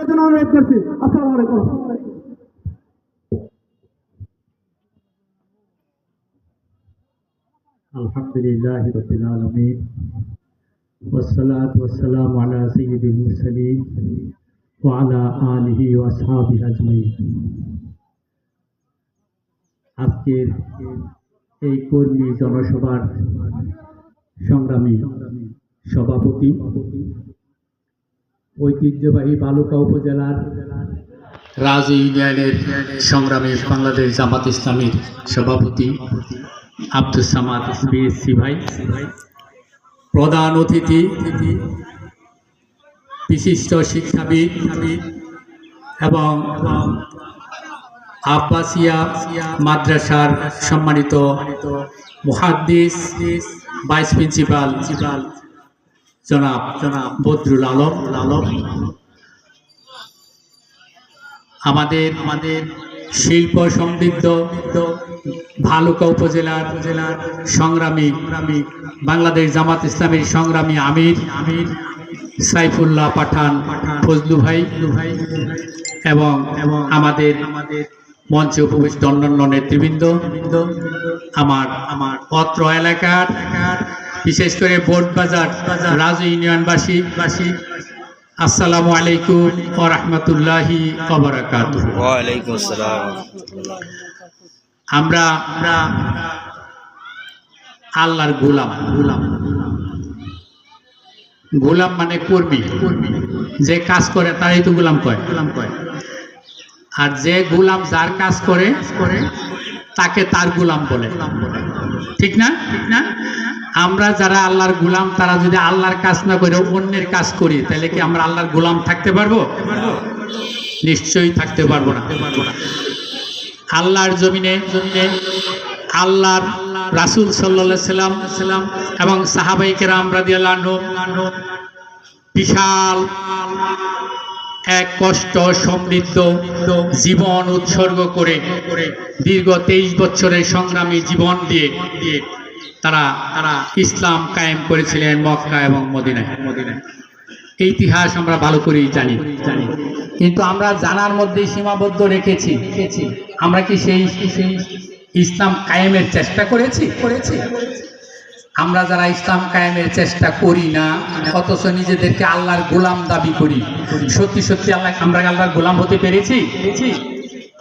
অনুরোধ করছি। আসসালামু আলাইকুম। আলহামদুলিল্লাহি রাব্বিল আলামিন ওয়াসসালাতু ওয়াসসালামু আলা সাইয়্যিদিল মুরসালিন ওয়া আলা আলিহি ওয়া আসহাবিহি আজমাইন। আজকের এই কর্মী জনসভার সংগ্রামী সভাপতি, ঐতিহ্যবাহী বালুকা উপজেলার রাজ ইউনিয়নের সংগ্রামী বাংলাদেশ জামাত ইসলামীর সভাপতি আব্দুস সামাদ বিএসসি ভাই, প্রধান অতিথি বিশিষ্ট শিক্ষাবিদ এবং আব্বাসিয়া মাদ্রাসার সম্মানিত মুহাদ্দিস ভাইস প্রিন্সিপাল জনাব বদরুল আলম, আমাদের শিল্প সমৃদ্ধ ভালুকা উপজেলার সংগ্রামী বাংলাদেশ জামাত ইসলামীর সংগ্রামী আমির সাইফুল্লাহ পাঠান ফজলু ভাই এবং আমাদের মঞ্চে উপবিষ্ট অন্যান্য নেতৃবৃন্দ, আমার অত্র এলাকার বিশেষ করে বোটবাজার রাজ ইউনিয়নবাসী, আসসালামু আলাইকুম ওয়া রাহমাতুল্লাহি ওয়া বারাকাতুহু। ওয়া আলাইকুম আসসালাম। আমরা আল্লাহর গোলাম মানে কর্মী, যে কাজ করে তারই তো গোলাম কয়। আর যে গোলাম যার কাজ করে তাকে তার গোলাম বলে, ঠিক না? আমরা যারা আল্লাহর গোলাম, তারা যদি আল্লাহর কাজ না করে অন্যের কাজ করি, তাহলে কি আমরা আল্লাহর গোলাম থাকতে পারবো? নিশ্চয়ই থাকতে পারবো না। আল্লাহর জমিনে আল্লাহর রাসূল সাল্লাল্লাহু আলাইহি সাল্লাম এবং সাহাবায়ে কেরাম রাদিয়াল্লাহু আনহু বিশাল এক কষ্ট সমৃদ্ধ জীবন উৎসর্গ করে দীর্ঘ 23 বছরের সংগ্রামী জীবন দিয়ে তারা ইসলাম কায়েম করেছিলেন মক্কা এবং মদিনায়। এই ইতিহাস আমরা ভালো করেই জানি, কিন্তু আমরা জানার মধ্যেই সীমাবদ্ধ রেখেছি। আমরা কি সেই ইসলাম কায়েমের চেষ্টা করেছি? আমরা যারা ইসলাম কায়েমের চেষ্টা করি না, অথচ নিজেদেরকে আল্লাহর গোলাম দাবি করি, সত্যি আমরা আল্লাহর গোলাম হতে পেরেছি?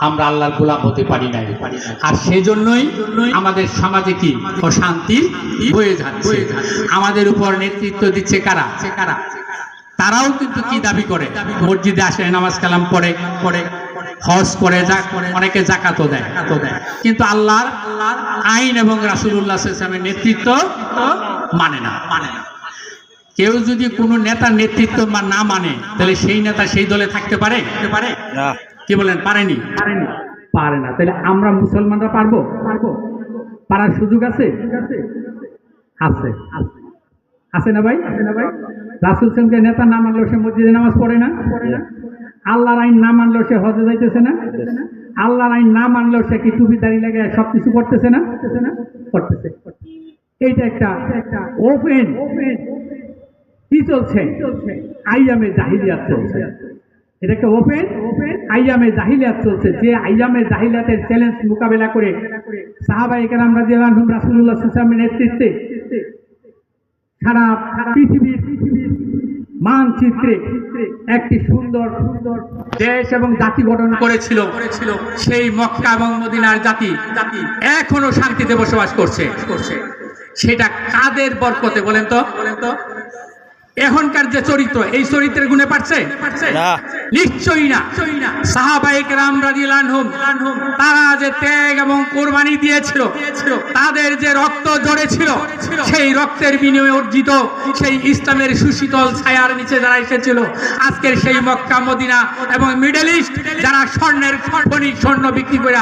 আমরা আল্লাহর গোলাম হতে পারি নাই। আর সেজন্যই আমাদের সমাজে কি অশান্তি হয়ে যাচ্ছে। আমাদের উপর নেতৃত্ব দিচ্ছে কারা? তারাও কিন্তু কি দাবি করে? মসজিদে আসে, নামাজ কালাম পড়ে, হজ করে, অনেকে জাকাতও দেয়, কিন্তু আল্লাহর আইন এবং রাসূলুল্লাহ সাল্লাল্লাহু আলাইহি ওয়াসাল্লামের নেতৃত্ব মানে না। কেউ যদি কোনো নেতার নেতৃত্ব না মানে, তাহলে সেই নেতা সেই দলে থাকতে পারে না। কি বলেন? পারে না। তাহলে আমরা মুসলমানরা পারবো? পারার সুযোগ আছে না ভাই? রাসূল সাল্লাল্লাহু আলাইহি নেতা না মানলেও সে মসজিদে নামাজ পড়ে না? আল্লাহর আইন না মানলেও সে হজে যাইতেছে না? আল্লাহর আইন না মানলেও সে কি টুপি দাড়ি লাগে সবকিছু করতেছে না? করতেছে। এইটা একটা ওপেন কি চলছে? আইয়ামে জাহিলিয়াত চলছে। এটা একটা ওপেন আইয়ামে জাহিলিয়াত চলছে। যে আইয়ামে জাহিলিয়াতের চ্যালেঞ্জ মোকাবেলা করে সাহাবায়ে কেরাম রাদিয়াল্লাহু আনহুম রাসূলুল্লাহ সাল্লাল্লাহু আলাইহি ওয়াসাল্লামের নেতৃত্বে সারা পৃথিবীর মানচিত্রে একটি সুন্দর দেশ এবং জাতি গঠন করেছিল। সেই মক্কা এবং মদিনার জাতি এখনো শান্তিতে বসবাস করছে। সেটা কাদের বরকতে বলেন তো? এখনকার যে চরিত্র, এই চরিত্রের গুণে পারছে? নিশ্চয়ই না। সাহাবায়ে কেরাম রাদিয়াল্লাহু আনহুম তারা যে ত্যাগ এবং কোরবানি দিয়েছিল, তাদের যে রক্ত ঝরেছিল, সেই রক্তের বিনিময়ে অর্জিত সেই ইসলামের সুশীতল ছায়ার নিচে যারা এসেছিল, আজকের সেই মক্কা মদিনা এবং মিডল ইস্ট যারা স্বর্ণের খনি স্বর্ণ বিক্রি করে,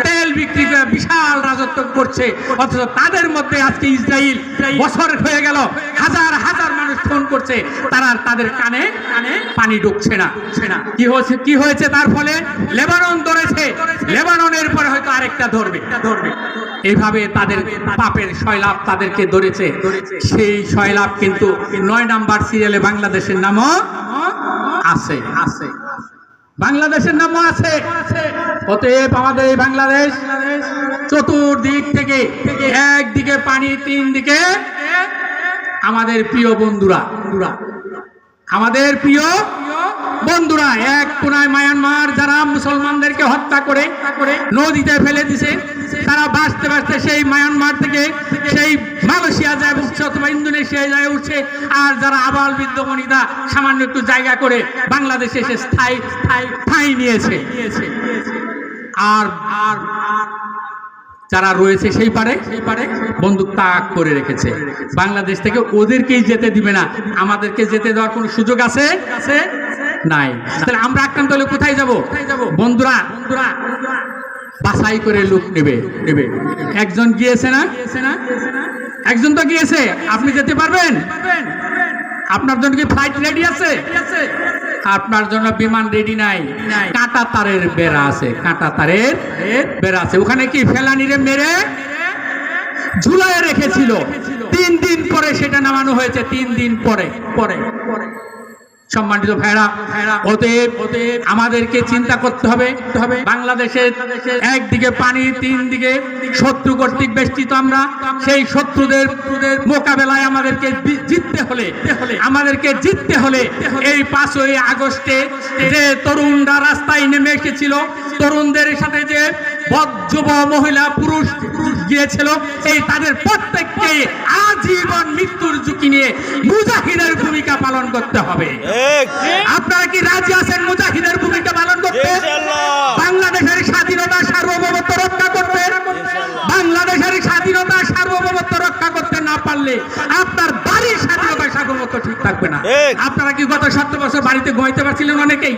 তেল বিক্রি করে বিশাল রাজত্ব করছে, অথচ তাদের মধ্যে আজকে ইসরায়েল বছর হয়ে গেল হাজার হাজার মানুষ ফোন করছে, তাদের কানে পানি ঢুকছে না। কি হয়েছে? তার ফলে লেবানন ধরেছে, লেবাননের পরে হয়তো আরেকটা ধরবে। এইভাবে তাদের পাপের সয়লাভ তাদেরকে ধরেছে। সেই সয়লাভ কিন্তু 9 নাম্বার সিরিয়ালে বাংলাদেশের নামও আছে আছে বাংলাদেশের নামও আছে। অতএব আমাদের এই বাংলাদেশ চতুর্দিক থেকে, একদিকে পানি, তিন দিকে আমাদের প্রিয় বন্ধুরা, আমাদের প্রিয় বন্ধুরা। এক কোনায় মায়ানমার যারা মুসলমানদেরকে হত্যা করে নদীতে ফেলে দিছে, তারা বাঁচতে বাঁচতে সেই মায়ানমার থেকে সেই মালয়েশিয়া যায় উঠছে অথবা ইন্দোনেশিয়া যায় উঠছে। আর যারা আবাল বৃদ্ধ বনিতা সামান্য একটু জায়গা করে বাংলাদেশে এসে ঠাঁই নিয়েছে। আর যারা রয়েছে সেই পারে বন্দুক তাক করে রেখেছে। বাংলাদেশ থেকে ওদেরকেই যেতে দিবে না, আমাদেরকে যেতে দেওয়ার কোনো সুযোগ আছে নাই। তাহলে আমরা আক্রান্ত হলে কোথায় যাব? বন্ধুরা বাছাই করে লোক নেবে। একজন গিয়েছে না, একজন তো গিয়েছে। আপনি যেতে পারবেন? আপনার জন্য কি ফ্লাইট রেডি আছে? আপনার জন্য বিমান রেডি নাই। কাঁটা তারের বেড়া আছে, কাঁটা তারের বেড়া আছে। ওখানে কি ফেলানিরে মেরে ঝুলায় রেখেছিল। 3 দিন পরে সেটা নামানো হয়েছে, 3 দিন পরে। সম্মানিত ভাইরা, অতএব আমাদেরকে চিন্তা করতে হবে বাংলাদেশের একদিকে পানি, 3 দিকে শত্রু কর্তৃক বেষ্টিত। আমরা সেই শত্রুদের মোকাবেলায় আমাদেরকে জিততে হলে এই 5ই আগস্টে যে তরুণরা রাস্তায় নেমে এসেছিল, তরুণদের সাথে যে যুব মহিলা পুরুষ গিয়েছিল, এই তাদের প্রত্যেককে আজীবন মৃত্যুর ঝুঁকি নিয়ে মুজাহিদের ভূমিকা পালন করতে হবে। আপনারা কি রাজি আছেন মুজাহিদের ভূমিকা পালন করতে? বাংলাদেশের স্বাধীনতা সার্বভৌমত্ব রক্ষা করতে। বাংলাদেশের স্বাধীনতা সার্বভৌমত্ব রক্ষা করতে না পারলে আপনার বাড়ির স্বাধীনতা সার্বভৌমত্ব ঠিক থাকবে না। আপনারা কি গত 70 বছর বাড়িতে ঘুমাইতে পারছিলেন? অনেকেই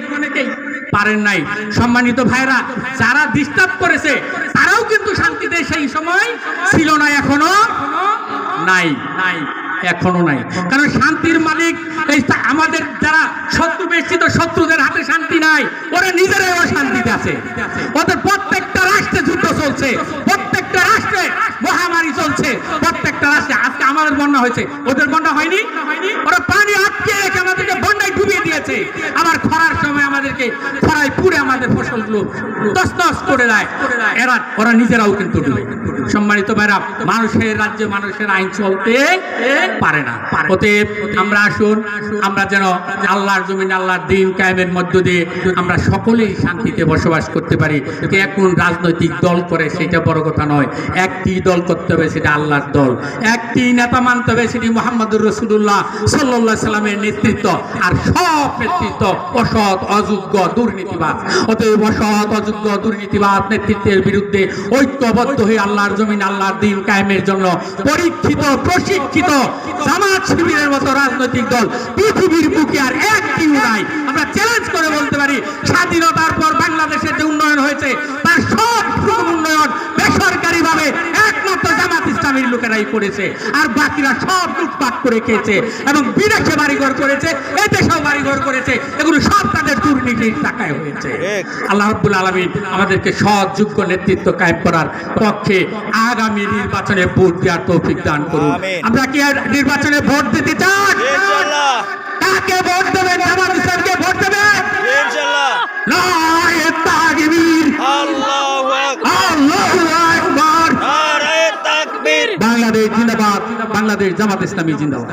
পারেন নাই। সম্মানিত ভাইরা, যারা ডিস্টার্ব করেছে তারাও কিন্তু শান্তিতে সেই সময় ছিল না, এখনো নাই। কারণ শান্তির মালিক আমাদের যারা শত্রু বেষ্টিত, শত্রুদের হাতে শান্তি নাই, ওরা নিজেরাই অশান্তিতে আছে। ওদের প্রত্যেকটা রাষ্ট্রে যুদ্ধ চলছে, প্রত্যেকটা রাষ্ট্রে মহামারী চলছে, প্রত্যেকটা রাষ্ট্রে। আজকে আমাদের বন্যা হয়েছে, ওদের বন্যা হয়নি। ওরা পানি আটকে রেখে আমাদেরকে বন্যায় ডুবিয়ে দিয়েছে। আবার খরার সময় আমাদেরকে খরায় পুড়ে আমাদের ফসলগুলো তছনছ করে দেয়। ওরা নিজেরাও কিন্তু ডুবে। সম্মানিত ভাইরা, মানুষের রাজ্যে মানুষের আইন চলতে পারে না। অতএব আমরা আসুন, আমরা যেন আল্লাহর জমিনে আল্লাহর দিন কায়েমের মধ্য দিয়ে আমরা সকলেই শান্তিতে বসবাস করতে পারি। কে কোন রাজনৈতিক দল করে সেটা বড় কথা নয়। একটি দল করতে হবে, সেটা আল্লাহর দল। একটি নেতা মানতে হবে, সেটি মুহাম্মদুর রাসূলুল্লাহ সাল্লাল্লাহু আলাইহি সাল্লামের নেতৃত্ব। আর সব নেতৃত্ব অসৎ, অযোগ্য, দুর্নীতিবাদ। অতএব অসৎ, অযোগ্য, দুর্নীতিবাদ নেতৃত্বের বিরুদ্ধে ঐক্যবদ্ধ হয়ে আল্লাহর জমিনে আল্লাহর দিন কায়েমের জন্য পরীক্ষিত, প্রশিক্ষিত জামাত শিবিরের মতো রাজনৈতিক দল পৃথিবীর বুকে আর একটিও নাই। আমরা চ্যালেঞ্জ করে বলতে পারি, স্বাধীনতার পর বাংলাদেশের যে উন্নয়ন হয়েছে তার সব উন্নয়ন বেসরকারিভাবে একমাত্র জামাত ইসলামীর লোকেরাই করেছে। আর বাকিরা সব লুটপাট করে খেয়েছে এবং বিদেশে বাড়িঘর করেছে, এই দেশেও বাড়িঘর করেছে। এগুলো সব তাদের দুর্নীতির টাকায় হয়েছে। আল্লাহ রাব্বুল আলামিন আমাদেরকে সৎ, যোগ্য নেতৃত্ব কায়েম করার পক্ষে আগামী নির্বাচনে ভোট দেওয়ার তৌফিক দান করুন। আমরা কি নির্বাচনে ভোট দিতে চান? কাকে ভোট দেবেন? জামাত ইসলামকে ভোট দেবেন? নারে তাকবীর, আল্লাহু আকবার, নারে তাকবীর। বাংলাদেশ জিন্দাবাদ, বাংলাদেশ জামাত ইসলামী জিন্দাবাদ।